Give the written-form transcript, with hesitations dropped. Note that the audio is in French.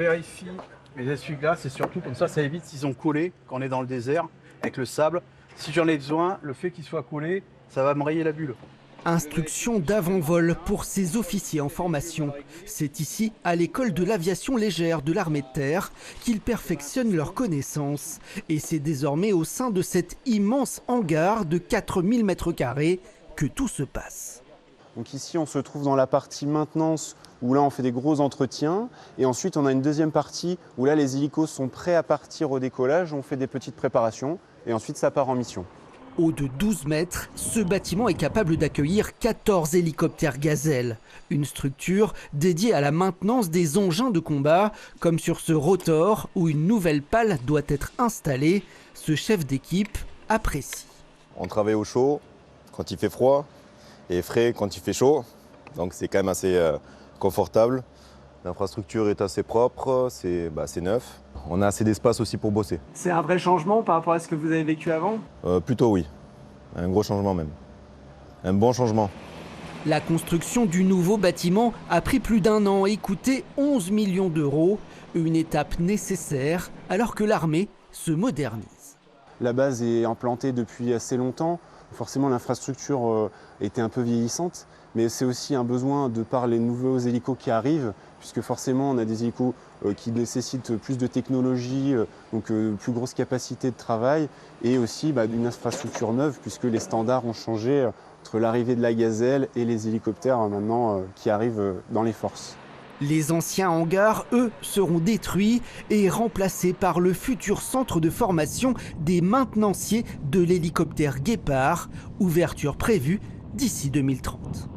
Vérifie mes essuie-glaces et surtout comme ça évite s'ils ont collé quand on est dans le désert avec le sable. Si j'en ai besoin, le fait qu'ils soient collés, ça va me rayer la bulle. Instruction d'avant-vol pour ces officiers en formation. C'est ici, à l'école de l'aviation légère de l'armée de terre, qu'ils perfectionnent leurs connaissances. Et c'est désormais au sein de cet immense hangar de 4000 m² que tout se passe. Donc ici, on se trouve dans la partie maintenance où là, on fait des gros entretiens. Et ensuite, on a une deuxième partie où là, les hélicos sont prêts à partir au décollage. On fait des petites préparations et ensuite, ça part en mission. Haut de 12 mètres, ce bâtiment est capable d'accueillir 14 hélicoptères Gazelle. Une structure dédiée à la maintenance des engins de combat, comme sur ce rotor où une nouvelle pale doit être installée. Ce chef d'équipe apprécie. On travaille au chaud quand il fait froid et frais quand il fait chaud. Donc c'est quand même assez confortable. L'infrastructure est assez propre, c'est neuf. On a assez d'espace aussi pour bosser. C'est un vrai changement par rapport à ce que vous avez vécu avant ? Plutôt oui, un gros changement même, un bon changement. La construction du nouveau bâtiment a pris plus d'1 an et coûté 11 millions d'euros, une étape nécessaire alors que l'armée se modernise. La base est implantée depuis assez longtemps. Forcément, l'infrastructure était un peu vieillissante, mais c'est aussi un besoin de par les nouveaux hélicos qui arrivent, puisque forcément, on a des hélicos qui nécessitent plus de technologie, donc plus grosse capacité de travail, et aussi une infrastructure neuve, puisque les standards ont changé entre l'arrivée de la Gazelle et les hélicoptères maintenant qui arrivent dans les forces. Les anciens hangars, eux, seront détruits et remplacés par le futur centre de formation des maintenanciers de l'hélicoptère Guépard, ouverture prévue d'ici 2030.